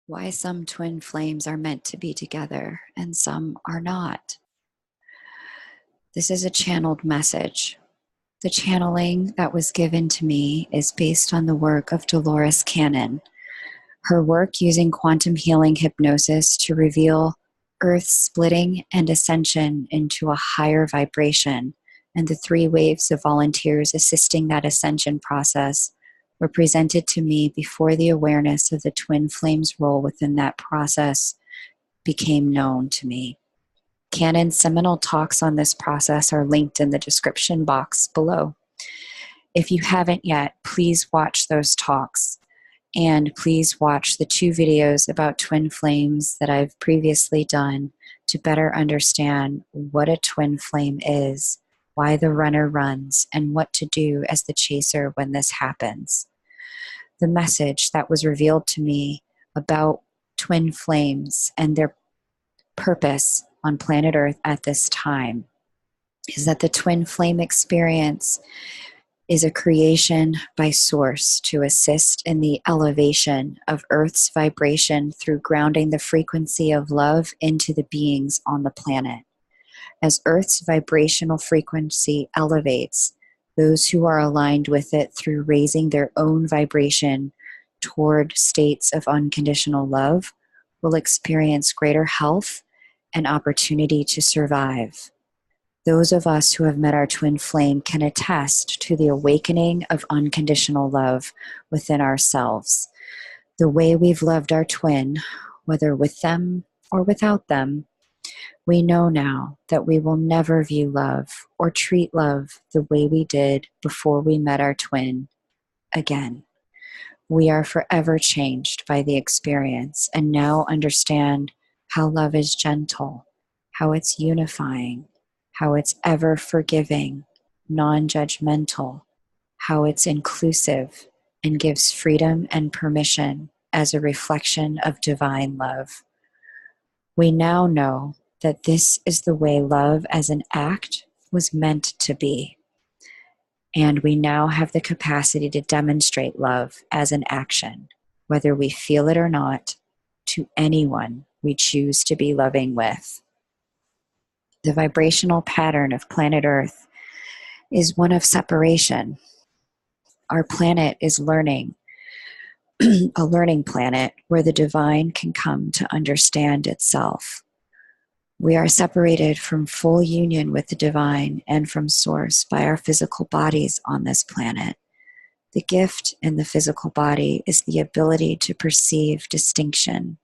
why some twin flames are meant to be together and some are not. This is a channeled message. The channeling that was given to me is based on the work of Dolores Cannon. Her work using quantum healing hypnosis to reveal Earth's splitting and ascension into a higher vibration, and the 3 waves of volunteers assisting that ascension process were presented to me before the awareness of the twin flames' role within that process became known to me. Cannon's seminal talks on this process are linked in the description box below. If you haven't yet, please watch those talks. And please watch the 2 videos about twin flames that I've previously done to better understand what a twin flame is, why the runner runs, and what to do as the chaser when this happens. The message that was revealed to me about twin flames and their purpose on planet Earth at this time is that the twin flame experience is a creation by Source to assist in the elevation of Earth's vibration through grounding the frequency of love into the beings on the planet. As Earth's vibrational frequency elevates, those who are aligned with it through raising their own vibration toward states of unconditional love will experience greater health and opportunity to survive. Those of us who have met our twin flame can attest to the awakening of unconditional love within ourselves. The way we've loved our twin, whether with them or without them, we know now that we will never view love or treat love the way we did before we met our twin again. We are forever changed by the experience and now understand how love is gentle, how it's unifying, how it's ever forgiving, non-judgmental, how it's inclusive and gives freedom and permission as a reflection of divine love. We now know that this is the way love as an act was meant to be. And we now have the capacity to demonstrate love as an action, whether we feel it or not, to anyone we choose to be loving with. The vibrational pattern of planet Earth is one of separation. Our planet is learning, a learning planet where the divine can come to understand itself. We are separated from full union with the divine and from Source by our physical bodies on this planet. The gift in the physical body is the ability to perceive distinction.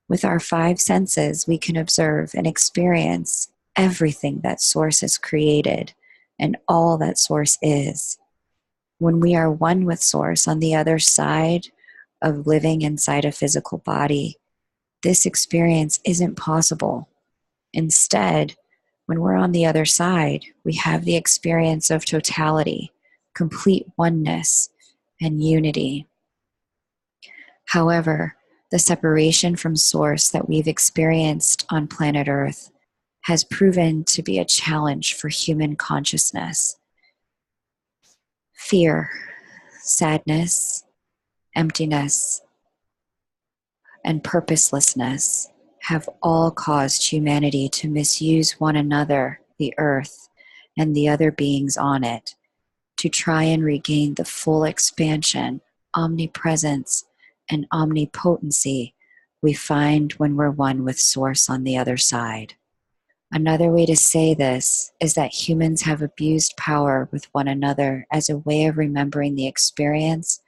With our 5 senses, we can observe and experience everything that Source has created and all that Source is. When we are one with Source on the other side of living inside a physical body, this experience isn't possible. Instead, when we're on the other side, we have the experience of totality, complete oneness, and unity. However, the separation from Source that we've experienced on planet Earth has proven to be a challenge for human consciousness. Fear, sadness, emptiness, and purposelessness have all caused humanity to misuse one another, the Earth, and the other beings on it, to try and regain the full expansion, omnipresence, and omnipotency we find when we're one with Source on the other side. Another way to say this is that humans have abused power with one another as a way of remembering the experience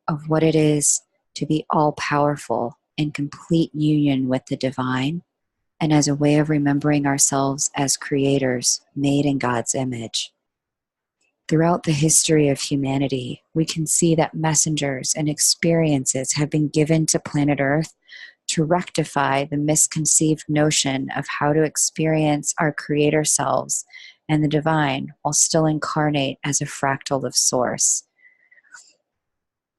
of what it is to be all-powerful in complete union with the divine, and as a way of remembering ourselves as creators made in God's image. Throughout the history of humanity, we can see that messengers and experiences have been given to planet Earth to rectify the misconceived notion of how to experience our creator selves and the divine while still incarnate as a fractal of Source.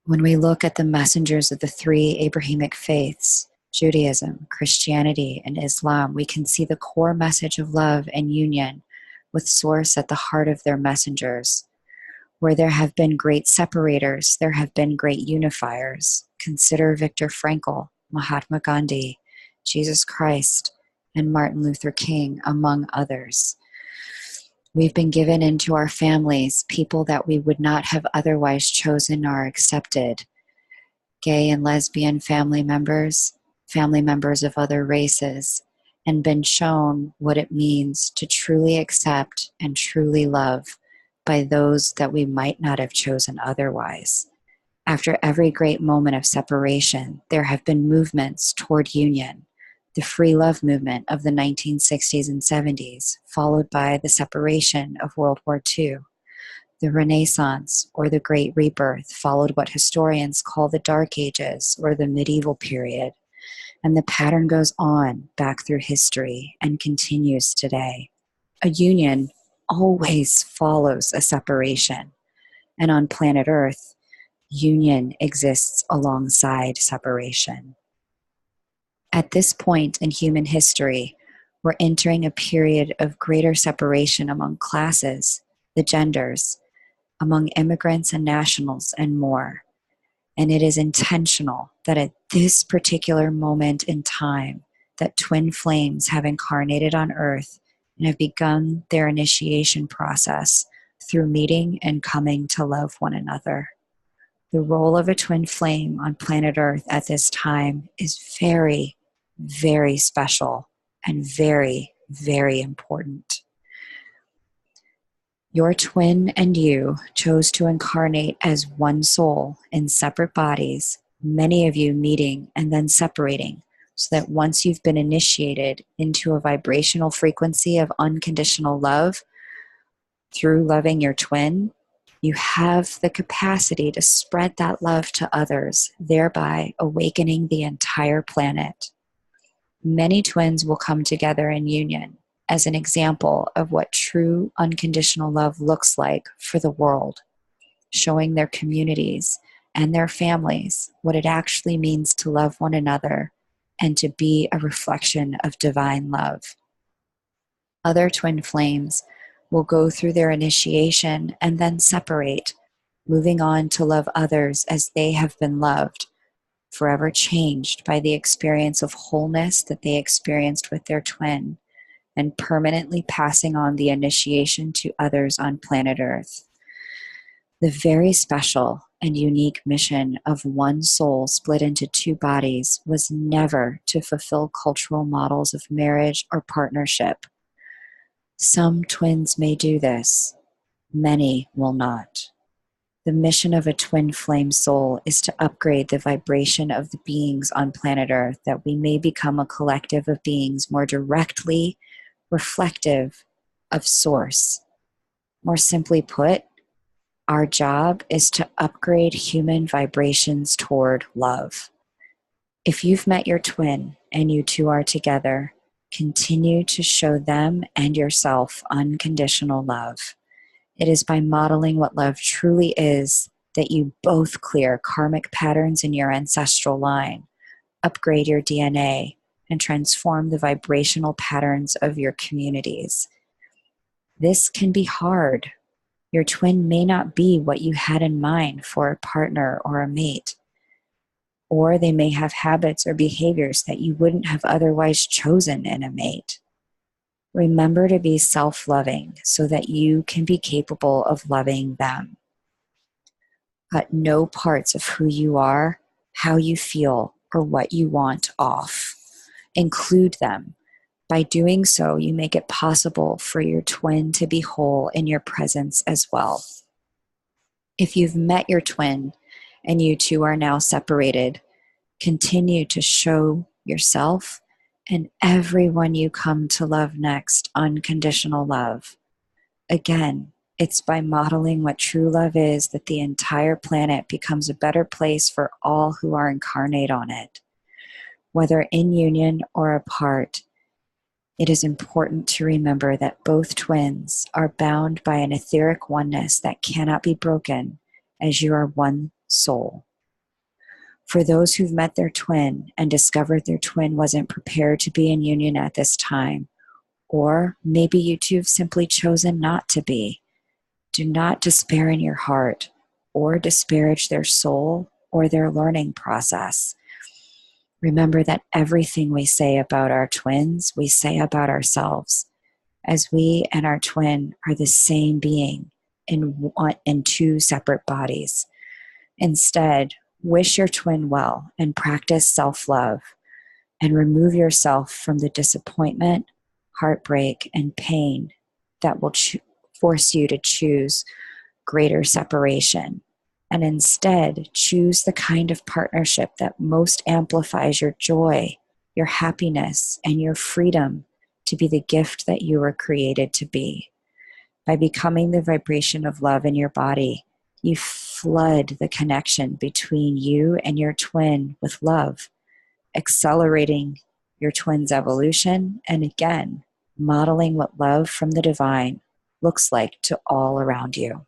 When we look at the messengers of the 3 Abrahamic faiths, Judaism, Christianity, and Islam, we can see the core message of love and union with Source at the heart of their messengers. Where there have been great separators, there have been great unifiers. Consider Viktor Frankl, Mahatma Gandhi, Jesus Christ, and Martin Luther King, among others. We've been given into our families people that we would not have otherwise chosen or accepted. Gay and lesbian family members of other races, and been shown what it means to truly accept and truly love by those that we might not have chosen otherwise. After every great moment of separation, there have been movements toward union. The free love movement of the 1960s and 70s, followed by the separation of World War II. The Renaissance, or the Great Rebirth, followed what historians call the Dark Ages, or the medieval period. And the pattern goes on back through history and continues today. A union always follows a separation. And on planet Earth, union exists alongside separation. At this point in human history, we're entering a period of greater separation among classes, the genders, among immigrants and nationals, and more. And it is intentional that at this particular moment in time, that twin flames have incarnated on Earth and have begun their initiation process through meeting and coming to love one another. The role of a twin flame on planet Earth at this time is very, very special and very, very important. Your twin and you chose to incarnate as one soul in separate bodies, many of you meeting and then separating, so that once you've been initiated into a vibrational frequency of unconditional love through loving your twin, you have the capacity to spread that love to others, thereby awakening the entire planet. Many twins will come together in union as an example of what true unconditional love looks like for the world, showing their communities and their families what it actually means to love one another and to be a reflection of divine love. Other twin flames will go through their initiation and then separate, moving on to love others as they have been loved, forever changed by the experience of wholeness that they experienced with their twin, and permanently passing on the initiation to others on planet Earth. The very special and unique mission of one soul split into two bodies was never to fulfill cultural models of marriage or partnership. Some twins may do this, many will not. The mission of a twin flame soul is to upgrade the vibration of the beings on planet Earth, that we may become a collective of beings more directly reflective of Source. More simply put, our job is to upgrade human vibrations toward love. If you've met your twin and you two are together, continue to show them and yourself unconditional love. It is by modeling what love truly is that you both clear karmic patterns in your ancestral line, upgrade your DNA, and transform the vibrational patterns of your communities. This can be hard. Your twin may not be what you had in mind for a partner or a mate, or they may have habits or behaviors that you wouldn't have otherwise chosen in a mate. Remember to be self-loving so that you can be capable of loving them. Cut no parts of who you are, how you feel, or what you want off. Include them. By doing so, you make it possible for your twin to be whole in your presence as well. If you've met your twin and you two are now separated, continue to show yourself and everyone you come to love next unconditional love. Again, it's by modeling what true love is that the entire planet becomes a better place for all who are incarnate on it. Whether in union or apart, it is important to remember that both twins are bound by an etheric oneness that cannot be broken, as you are one soul. For those who've met their twin and discovered their twin wasn't prepared to be in union at this time, or maybe you two have simply chosen not to be, do not despair in your heart or disparage their soul or their learning process. Remember that everything we say about our twins, we say about ourselves, as we and our twin are the same being in two separate bodies. Instead, wish your twin well and practice self-love, and remove yourself from the disappointment, heartbreak, and pain that will force you to choose greater separation. And instead, choose the kind of partnership that most amplifies your joy, your happiness, and your freedom to be the gift that you were created to be. By becoming the vibration of love in your body, you flood the connection between you and your twin with love, accelerating your twin's evolution, and again, modeling what love from the divine looks like to all around you.